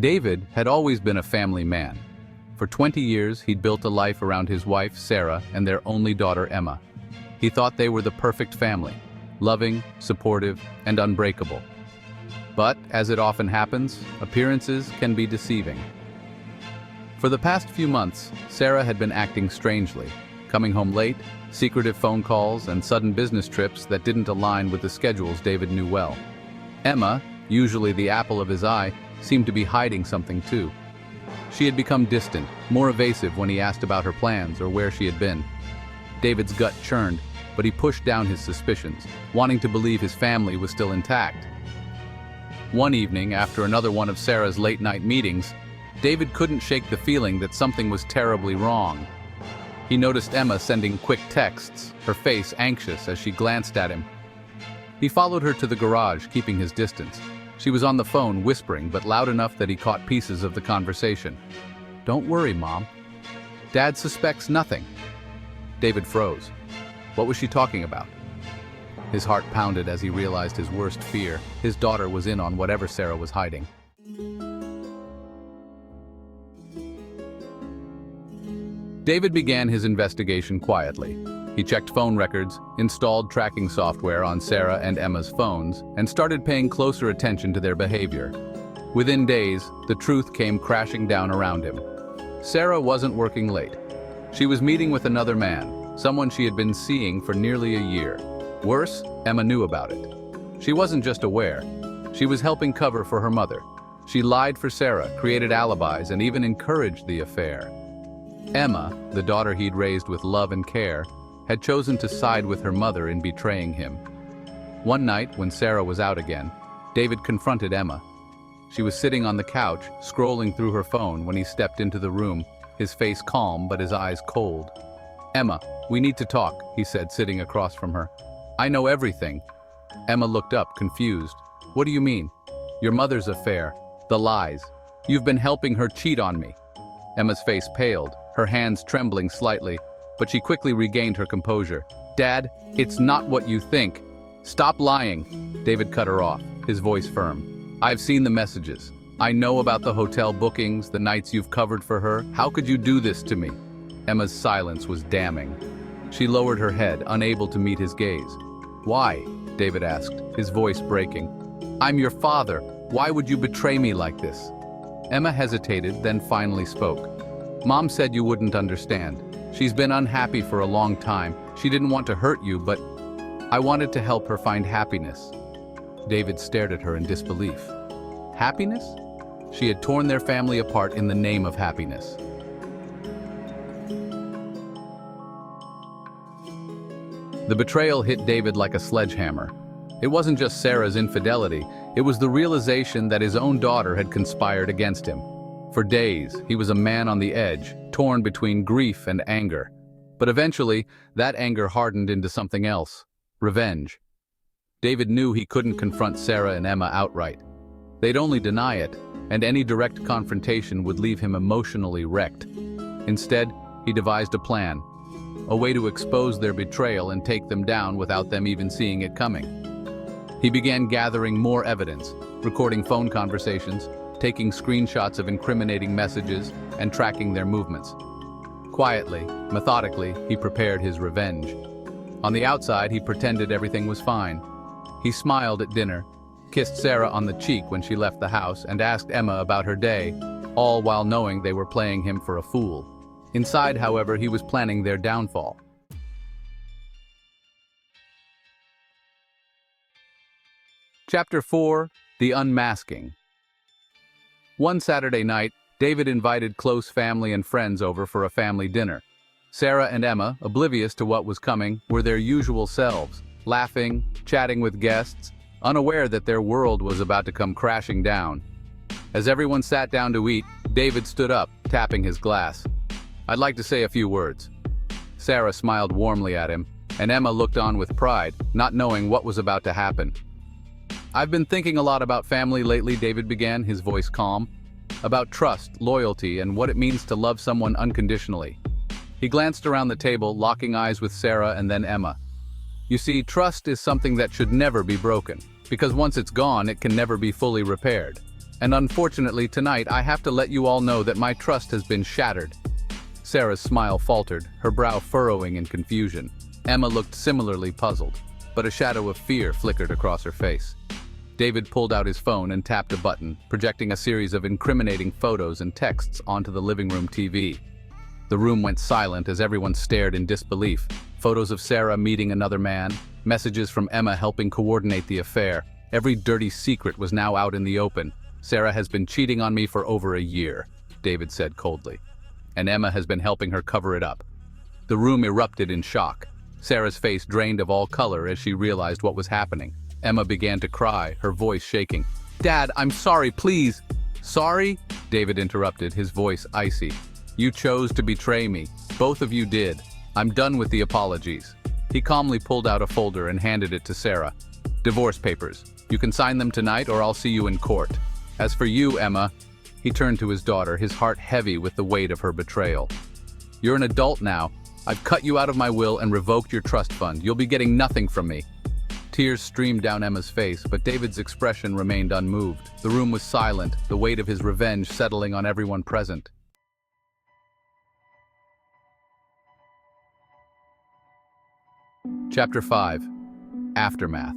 David had always been a family man. For 20 years, he'd built a life around his wife, Sarah, and their only daughter, Emma. He thought they were the perfect family, loving, supportive, and unbreakable. But, as it often happens, appearances can be deceiving. For the past few months, Sarah had been acting strangely, coming home late, secretive phone calls, and sudden business trips that didn't align with the schedules David knew well. Emma, usually the apple of his eye, seemed to be hiding something too. She had become distant, more evasive when he asked about her plans or where she had been. David's gut churned, but he pushed down his suspicions, wanting to believe his family was still intact. One evening, after another one of Sarah's late-night meetings, David couldn't shake the feeling that something was terribly wrong. He noticed Emma sending quick texts, her face anxious as she glanced at him. He followed her to the garage, keeping his distance. She was on the phone, whispering, but loud enough that he caught pieces of the conversation. "Don't worry, Mom. Dad suspects nothing." David froze. What was she talking about? His heart pounded as he realized his worst fear. His daughter was in on whatever Sarah was hiding. David began his investigation quietly. He checked phone records, installed tracking software on Sarah and Emma's phones, and started paying closer attention to their behavior. Within days, the truth came crashing down around him. Sarah wasn't working late. She was meeting with another man, someone she had been seeing for nearly a year. Worse, Emma knew about it. She wasn't just aware. She was helping cover for her mother. She lied for Sarah, created alibis, and even encouraged the affair. Emma, the daughter he'd raised with love and care, had chosen to side with her mother in betraying him. One night, when Sarah was out again, David confronted Emma. She was sitting on the couch, scrolling through her phone when he stepped into the room, his face calm but his eyes cold. "Emma, we need to talk," he said, sitting across from her. "I know everything." Emma looked up, confused. "What do you mean?" "Your mother's affair, the lies. You've been helping her cheat on me." Emma's face paled, her hands trembling slightly, but she quickly regained her composure. "Dad, it's not what you think. Stop lying." David cut her off, his voice firm. "I've seen the messages. I know about the hotel bookings, the nights you've covered for her. How could you do this to me?" Emma's silence was damning. She lowered her head, unable to meet his gaze. "Why?" David asked, his voice breaking. "I'm your father. Why would you betray me like this?" Emma hesitated, then finally spoke. "Mom said you wouldn't understand. She's been unhappy for a long time. She didn't want to hurt you, but I wanted to help her find happiness." David stared at her in disbelief. Happiness? She had torn their family apart in the name of happiness. The betrayal hit David like a sledgehammer. It wasn't just Sarah's infidelity, it was the realization that his own daughter had conspired against him. For days, he was a man on the edge, torn between grief and anger. But eventually, that anger hardened into something else: revenge. David knew he couldn't confront Sarah and Emma outright. They'd only deny it, and any direct confrontation would leave him emotionally wrecked. Instead, he devised a plan, a way to expose their betrayal and take them down without them even seeing it coming. He began gathering more evidence, recording phone conversations, taking screenshots of incriminating messages, and tracking their movements. Quietly, methodically, he prepared his revenge. On the outside, he pretended everything was fine. He smiled at dinner, kissed Sarah on the cheek when she left the house, and asked Emma about her day, all while knowing they were playing him for a fool. Inside, however, he was planning their downfall. Chapter 4: The Unmasking. One Saturday night, David invited close family and friends over for a family dinner. Sarah and Emma, oblivious to what was coming, were their usual selves, laughing, chatting with guests, unaware that their world was about to come crashing down. As everyone sat down to eat, David stood up, tapping his glass. "I'd like to say a few words." Sarah smiled warmly at him, and Emma looked on with pride, not knowing what was about to happen. "I've been thinking a lot about family lately," David began, his voice calm. "About trust, loyalty, and what it means to love someone unconditionally." He glanced around the table, locking eyes with Sarah and then Emma. "You see, trust is something that should never be broken, because once it's gone, it can never be fully repaired. And unfortunately tonight I have to let you all know that my trust has been shattered." Sarah's smile faltered, her brow furrowing in confusion. Emma looked similarly puzzled, but a shadow of fear flickered across her face. David pulled out his phone and tapped a button, projecting a series of incriminating photos and texts onto the living room TV. The room went silent as everyone stared in disbelief. Photos of Sarah meeting another man, messages from Emma helping coordinate the affair. Every dirty secret was now out in the open. "Sarah has been cheating on me for over a year," David said coldly. "And Emma has been helping her cover it up." The room erupted in shock. Sarah's face drained of all color as she realized what was happening. Emma began to cry, her voice shaking. "Dad, I'm sorry, please." "Sorry?" David interrupted, his voice icy. "You chose to betray me. Both of you did. I'm done with the apologies." He calmly pulled out a folder and handed it to Sarah. "Divorce papers. You can sign them tonight or I'll see you in court. As for you, Emma," he turned to his daughter, his heart heavy with the weight of her betrayal. "You're an adult now. I've cut you out of my will and revoked your trust fund. You'll be getting nothing from me." Tears streamed down Emma's face, but David's expression remained unmoved. The room was silent, the weight of his revenge settling on everyone present. Chapter 5. Aftermath.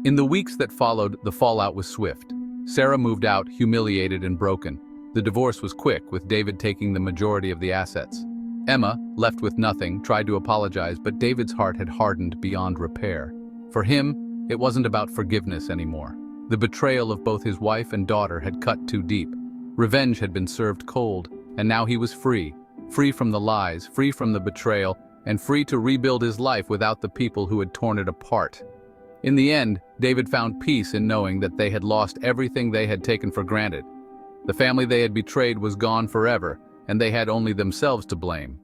In the weeks that followed, the fallout was swift. Sarah moved out, humiliated and broken. The divorce was quick, with David taking the majority of the assets. Emma, left with nothing, tried to apologize, but David's heart had hardened beyond repair. For him, it wasn't about forgiveness anymore. The betrayal of both his wife and daughter had cut too deep. Revenge had been served cold, and now he was free. Free from the lies, free from the betrayal, and free to rebuild his life without the people who had torn it apart. In the end, David found peace in knowing that they had lost everything they had taken for granted. The family they had betrayed was gone forever, and they had only themselves to blame.